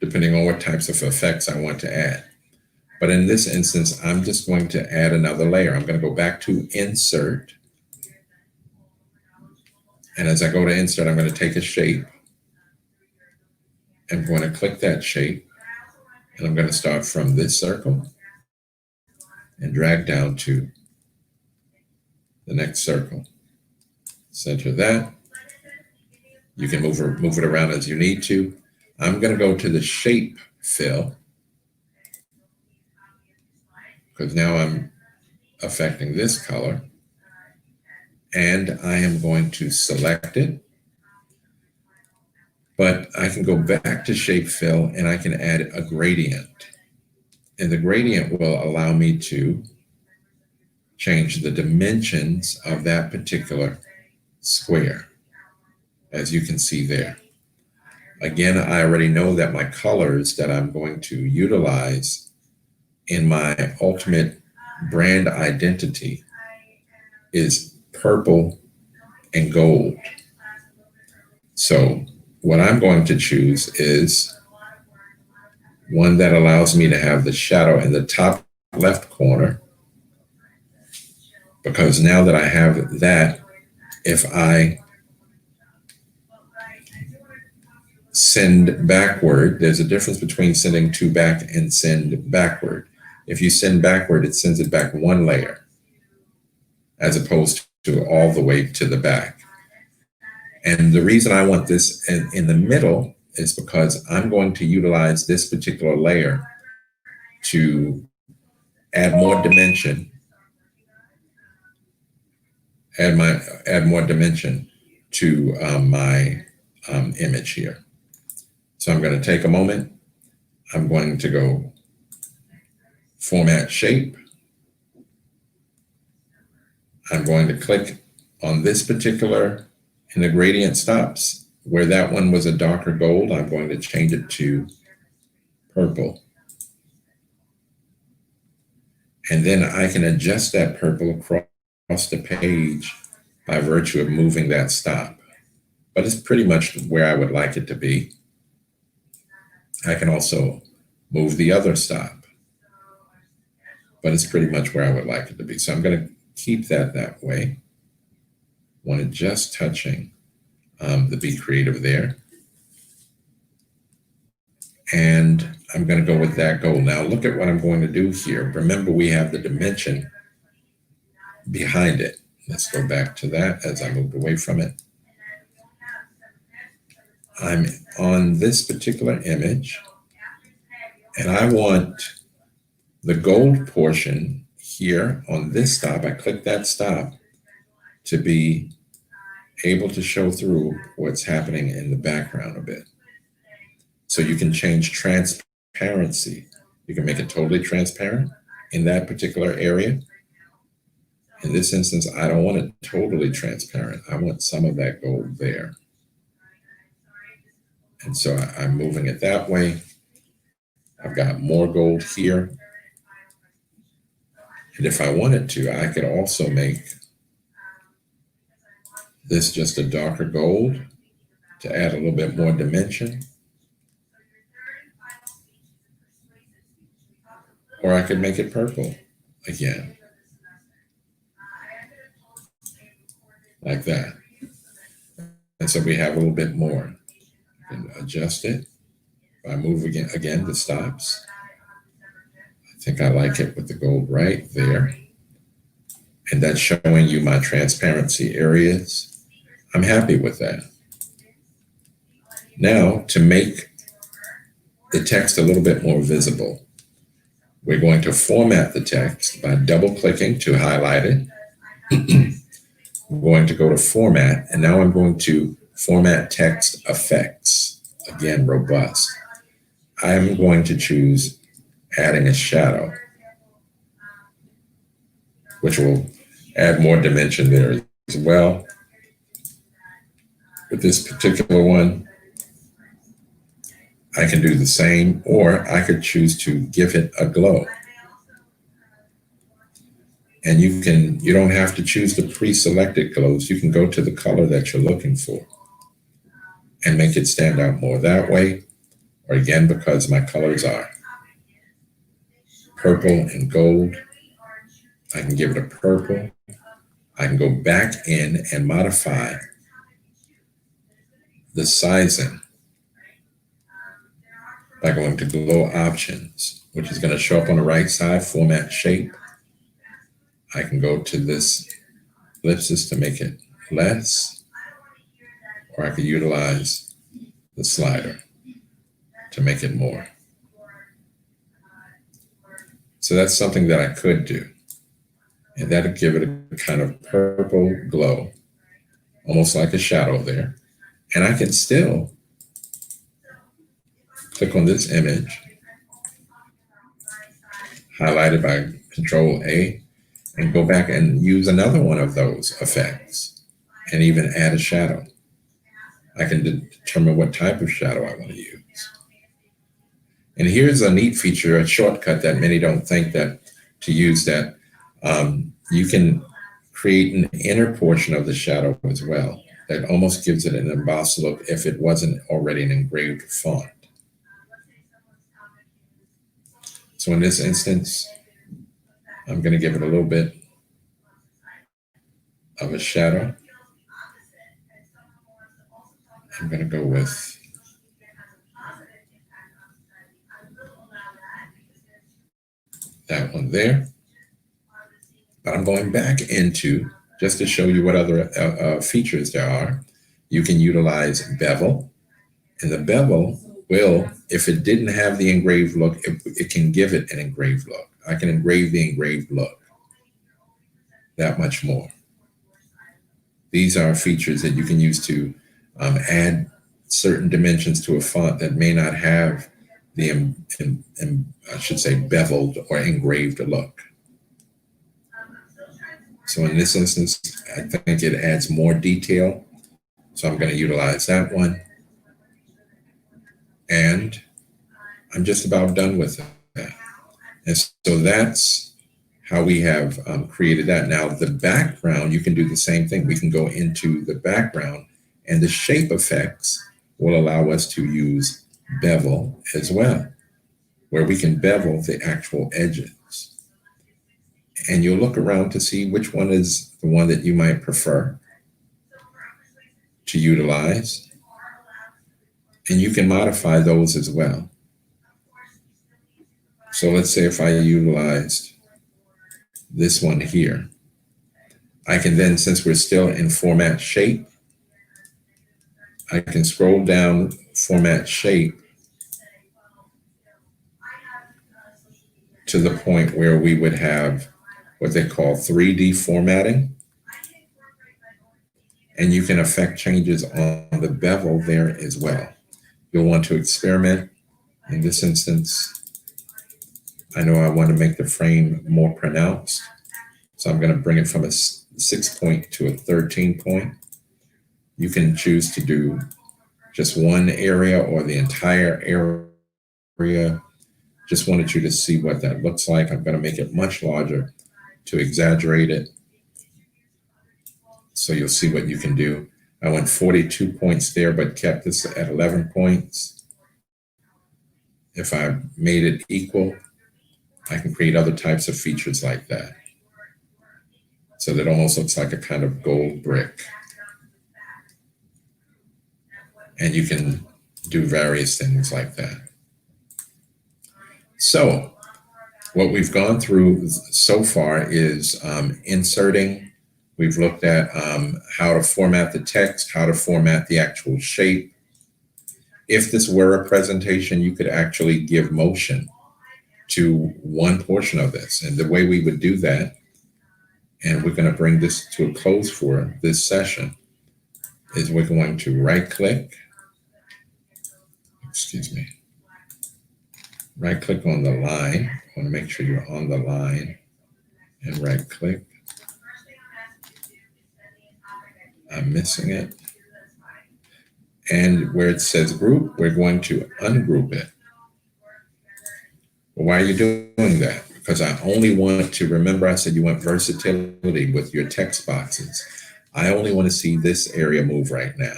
depending on what types of effects I want to add. But in this instance, I'm just going to add another layer. I'm going to go back to Insert. And as I go to Insert, I'm going to take a shape. I'm going to click that shape. And I'm going to start from this circle and drag down to the next circle. Center that. You can move it around as you need to. I'm going to go to the shape fill because now I'm affecting this color. And I am going to select it. But I can go back to shape fill and I can add a gradient. And the gradient will allow me to change the dimensions of that particular square, as you can see there. Again, I already know that my colors that I'm going to utilize in my ultimate brand identity is purple and gold. So what I'm going to choose is one that allows me to have the shadow in the top left corner, because now that I have that, if I send backward, there's a difference between sending to back and send backward. If you send backward, it sends it back one layer as opposed to all the way to the back. And the reason I want this in the middle is because I'm going to utilize this particular layer to add more dimension, add more dimension to my image here. So I'm going to take a moment. I'm going to go Format Shape. I'm going to click on this particular, and the gradient stops. Where that one was a darker gold, I'm going to change it to purple. And then I can adjust that purple across the page by virtue of moving that stop. But it's pretty much where I would like it to be. I can also move the other stop, but it's pretty much where I would like it to be. So I'm going to keep that way. Want it just touching the Be Creative there. And I'm going to go with that gold. Now look at what I'm going to do here. Remember, we have the dimension behind it. Let's go back to that as I moved away from it. I'm on this particular image, and I want the gold portion here on this stop. I click that stop to be able to show through what's happening in the background a bit. So you can change transparency. You can make it totally transparent in that particular area. In this instance, I don't want it totally transparent. I want some of that gold there. And so I'm moving it that way. I've got more gold here. And if I wanted to, I could also make this just a darker gold to add a little bit more dimension. Or I could make it purple again, like that. And so we have a little bit more. And adjust it. If I move again, the stops. I think I like it with the gold right there. And that's showing you my transparency areas. I'm happy with that. Now, to make the text a little bit more visible, we're going to format the text by double-clicking to highlight it. I'm going to go to Format, and now I'm going to Format Text Effects. Again, robust. I'm going to choose adding a shadow, which will add more dimension there as well. With this particular one, I can do the same, or I could choose to give it a glow. And you don't have to choose the pre-selected glows. You can go to the color that you're looking for and make it stand out more that way. Or again, because my colors are purple and gold, I can give it a purple. I can go back in and modify the sizing by going to Glow Options, which is going to show up on the right side, Format Shape. I can go to this ellipsis to make it less, or I could utilize the slider to make it more. So that's something that I could do. And that'll give it a kind of purple glow, almost like a shadow there. And I can still click on this image, highlight it by Control A, and go back and use another one of those effects and even add a shadow. I can determine what type of shadow I want to use. And here's a neat feature, a shortcut that many don't think that to use that. You can create an inner portion of the shadow as well. That almost gives it an embossed look if it wasn't already an engraved font. So in this instance, I'm going to give it a little bit of a shadow. I'm going to go with that one there. But I'm going back into, just to show you what other features there are, you can utilize bevel. And the bevel will, if it didn't have the engraved look, it can give it an engraved look. I can engrave the engraved look that much more. These are features that you can use to add certain dimensions to a font that may not have the, I should say, beveled or engraved look. So in this instance, I think it adds more detail. So I'm going to utilize that one. And I'm just about done with that. And so that's how we have created that. Now the background, you can do the same thing. We can go into the background, and the shape effects will allow us to use bevel as well, where we can bevel the actual edges. And you'll look around to see which one is the one that you might prefer to utilize. And you can modify those as well. So let's say if I utilized this one here, I can then, since we're still in Format Shape, I can scroll down Format Shape to the point where we would have what they call 3D formatting. And you can affect changes on the bevel there as well. You'll want to experiment. In this instance, I know I want to make the frame more pronounced. So I'm going to bring it from a 6 point to a 13 point. You can choose to do just one area or the entire area. Just wanted you to see what that looks like. I'm going to make it much larger to exaggerate it. So you'll see what you can do. I went 42 points there, but kept this at 11 points. If I made it equal, I can create other types of features like that. So that almost looks like a kind of gold brick. And you can do various things like that. So what we've gone through so far is inserting. We've looked at how to format the text, how to format the actual shape. If this were a presentation, you could actually give motion to one portion of this. And the way we would do that, and we're going to bring this to a close for this session, is we're going to right-click, right-click on the line. I want to make sure you're on the line, and right-click. I'm missing it. And where it says group, we're going to ungroup it. Well, why are you doing that? Because I only want to, remember I said you want versatility with your text boxes. I only want to see this area move right now.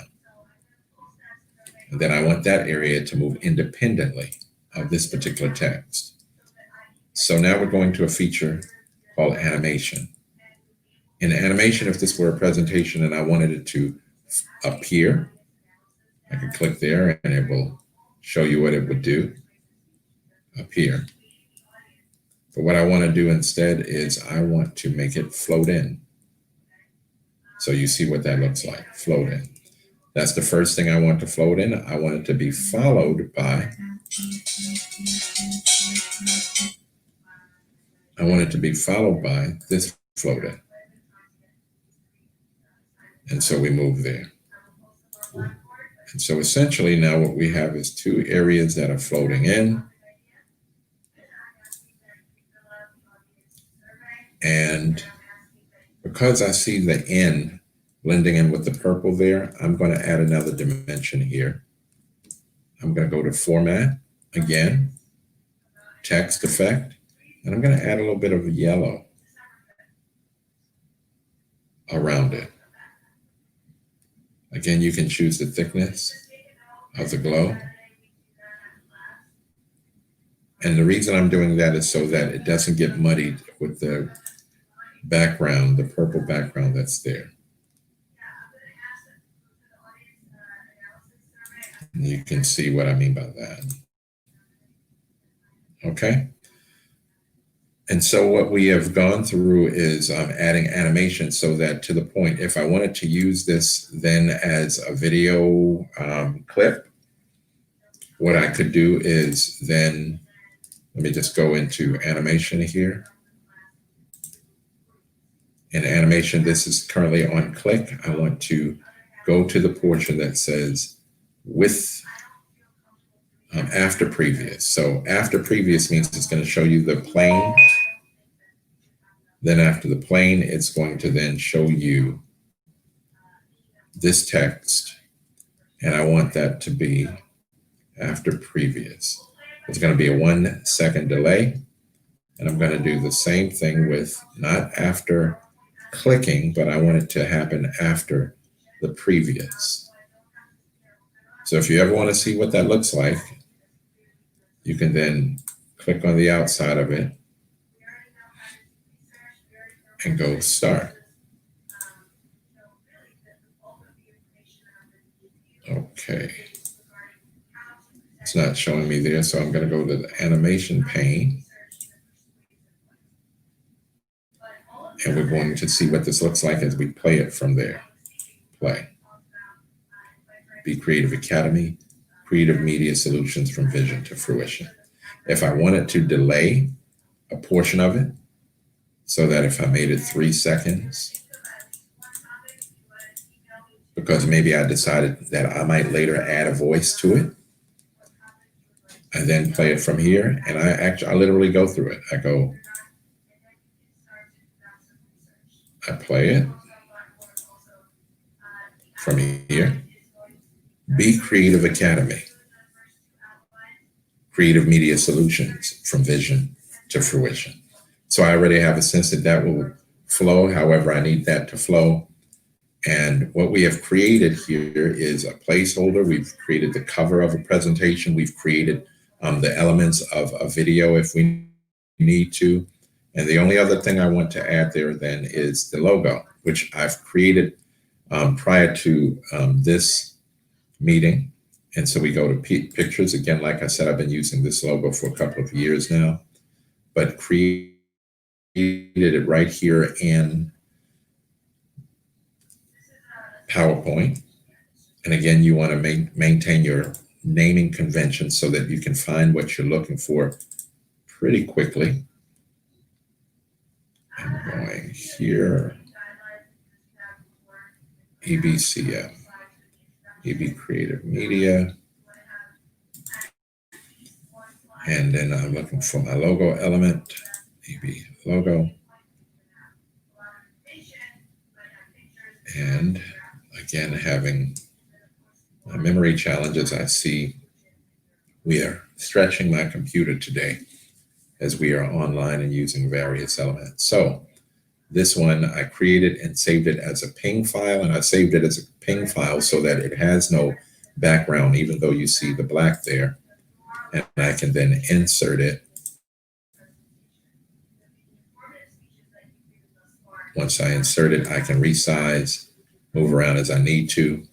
And then I want that area to move independently of this particular text. So now we're going to a feature called animation. In animation, if this were a presentation and I wanted it to appear, I could click there and it will show you what it would do, appear. But what I want to do instead is I want to make it float in. So you see what that looks like, float in. That's the first thing I want to float in. I want it to be followed by, this float in. And so we move there. And so essentially now what we have is two areas that are floating in. And because I see the N blending in with the purple there, I'm going to add another dimension here. I'm going to go to Format again, Text Effect, and I'm going to add a little bit of yellow around it. Again, you can choose the thickness of the glow. And the reason I'm doing that is so that it doesn't get muddied with the background, the purple background that's there. And you can see what I mean by that. Okay. And so what we have gone through is adding animation so that to the point, if I wanted to use this then as a video clip, what I could do is then, let me just go into animation here. In animation, this is currently on click. I want to go to the portion that says with after previous. So after previous means it's going to show you the plane. Then after the plane, it's going to then show you this text. And I want that to be after previous. It's going to be a 1 second delay. And I'm going to do the same thing with not after clicking, but I want it to happen after the previous. So if you ever want to see what that looks like, you can then click on the outside of it and go start. Okay. It's not showing me there, so I'm going to go to the animation pane. And we're going to see what this looks like as we play it from there. Play. Be Creative Academy, creative media solutions from vision to fruition. If I wanted to delay a portion of it, so that if I made it 3 seconds, because maybe I decided that I might later add a voice to it, I then play it from here, and I literally go through it. I play it from here. Be Creative Academy, creative media solutions from vision to fruition. So I already have a sense that that will flow however I need that to flow. And what we have created here is a placeholder. We've created the cover of a presentation. We've created the elements of a video if we need to. And the only other thing I want to add there then is the logo, which I've created prior to this meeting. And so we go to pictures. Again, like I said, I've been using this logo for a couple of years now, but created it right here in PowerPoint. And again, you want to maintain your naming convention so that you can find what you're looking for pretty quickly. I'm going here, EBCM, EB Creative Media. And then I'm looking for my logo element, EB logo. And again, having memory challenges, I see we are stretching my computer today as we are online and using various elements. So this one I created and saved it as a ping file, and I saved it as a ping file so that it has no background, even though you see the black there. And I can then insert it. Once I insert it, I can resize, move around as I need to.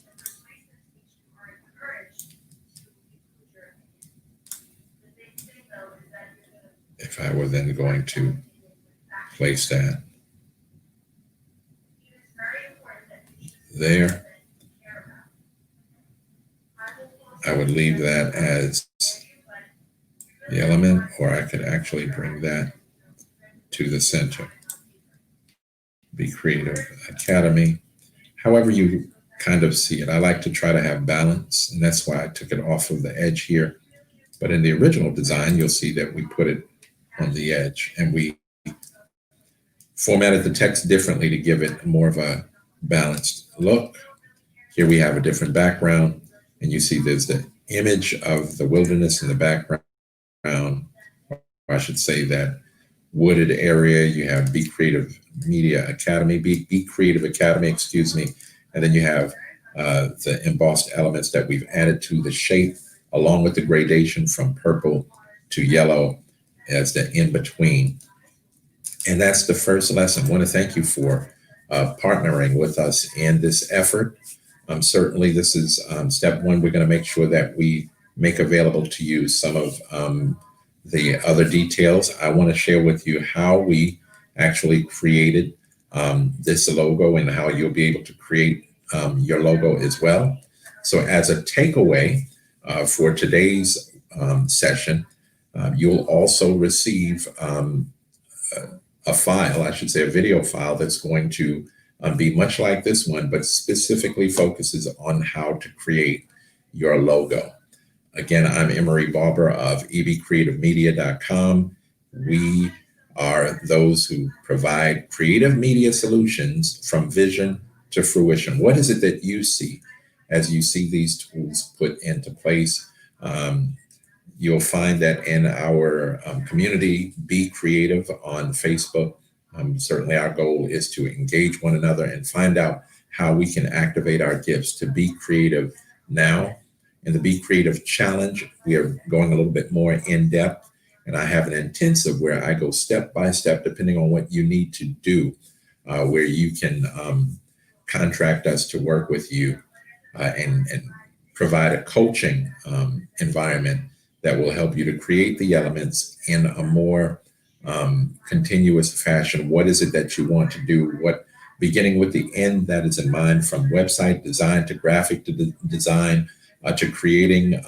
If I were then going to place that there, I would leave that as the element, or I could actually bring that to the center. Be Creative Academy, however you kind of see it. I like to try to have balance, and that's why I took it off of the edge here. But in the original design, you'll see that we put it on the edge, and we formatted the text differently to give it more of a balanced look. Here we have a different background, and you see there's the image of the wilderness in the background. I should say that wooded area. You have Be Creative Media Academy, Be Creative Academy, excuse me. And then you have the embossed elements that we've added to the shape, along with the gradation from purple to yellow as the in-between. And that's the first lesson. I want to thank you for partnering with us in this effort. Certainly, this is step one. We're going to make sure that we make available to you some of the other details. I want to share with you how we actually created this logo and how you'll be able to create your logo as well. So as a takeaway for today's session, you'll also receive a file, I should say a video file that's going to be much like this one, but specifically focuses on how to create your logo. Again, I'm Emery Barber of ebcreativemedia.com. We are those who provide creative media solutions from vision to fruition. What is it that you see as you see these tools put into place? You'll find that in our community, Be Creative on Facebook. Certainly our goal is to engage one another and find out how we can activate our gifts to be creative now. In the Be Creative Challenge, we are going a little bit more in depth, and I have an intensive where I go step by step, depending on what you need to do, where you can contract us to work with you and provide a coaching environment that will help you to create the elements in a more continuous fashion. What is it that you want to do? What, beginning with the end that is in mind, from website design to graphic design to creating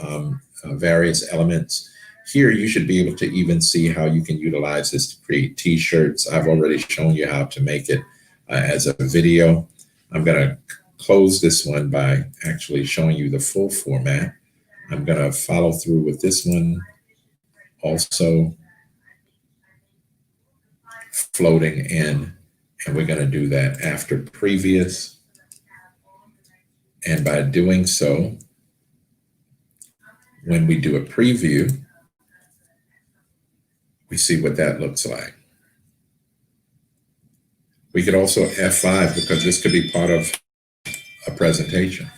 various elements. Here, you should be able to even see how you can utilize this to create t-shirts. I've already shown you how to make it as a video. I'm going to close this one by actually showing you the full format. I'm going to follow through with this one also floating in, and we're going to do that after previous. And by doing so, when we do a preview, we see what that looks like. We could also F5 because this could be part of a presentation.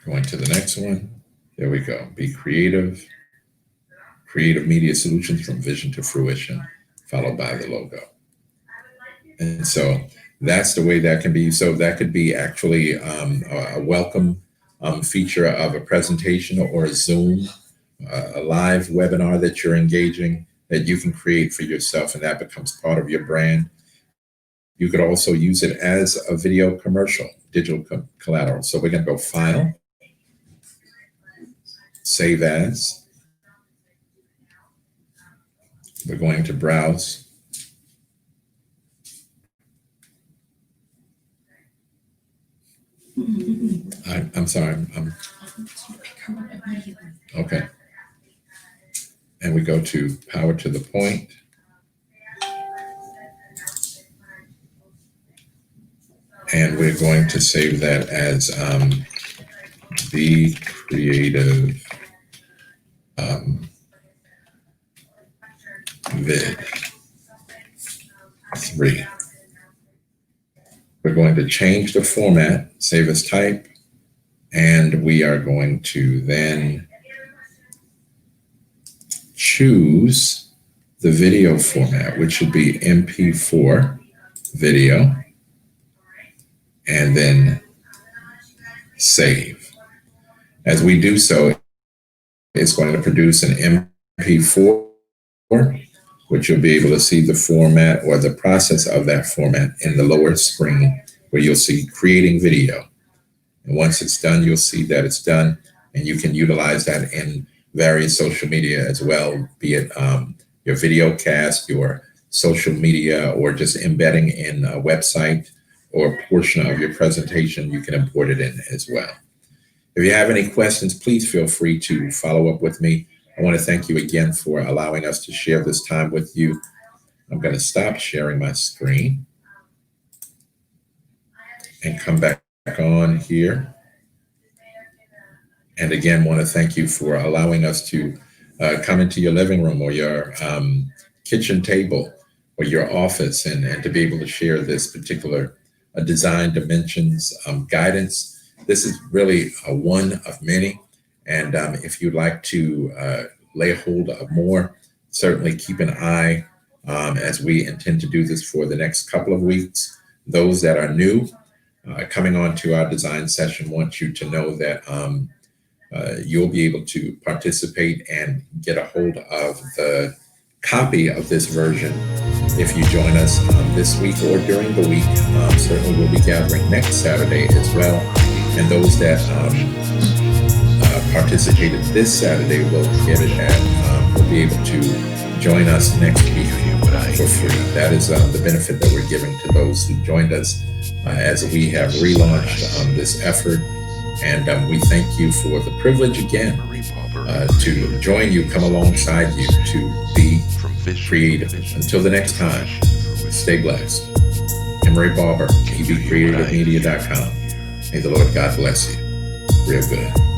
Going to the next one. There we go. Be creative. Creative media solutions from vision to fruition, followed by the logo. And so that's the way that can be. So that could be actually a welcome feature of a presentation or a Zoom, a live webinar that you're engaging that you can create for yourself, and that becomes part of your brand. You could also use it as a video commercial, digital collateral. So we're going to go File, Save As. We're going to browse. I'm sorry. Okay. And we go to Power to the Point. And we're going to save that as Be Creative Vid 3. We're going to change the format, save as type, and we are going to then choose the video format, which should be MP4 video, and then save. As we do so, it's going to produce an MP4, which you'll be able to see the format or the process of that format in the lower screen where you'll see creating video. And once it's done, you'll see that it's done, and you can utilize that in various social media as well, be it your video cast, your social media, or just embedding in a website or a portion of your presentation. You can import it in as well. If you have any questions, please feel free to follow up with me. I want to thank you again for allowing us to share this time with you. I'm going to stop sharing my screen and come back on here. And again, want to thank you for allowing us to come into your living room or your kitchen table or your office and to be able to share this particular design dimensions guidance. This is really one of many. And if you'd like to lay hold of more, certainly keep an eye as we intend to do this for the next couple of weeks. Those that are new coming on to our design session want you to know that you'll be able to participate and get a hold of the copy of this version if you join us this week or during the week. Certainly we'll be gathering next Saturday as well. And those that participated this Saturday will get it will be able to join us next week for free. That is the benefit that we're giving to those who joined us as we have relaunched this effort. And we thank you for the privilege again to join you, come alongside you to be creative. Until the next time, stay blessed. Emery Barber, ebcreativemedia.com. May the Lord God bless you. Real good.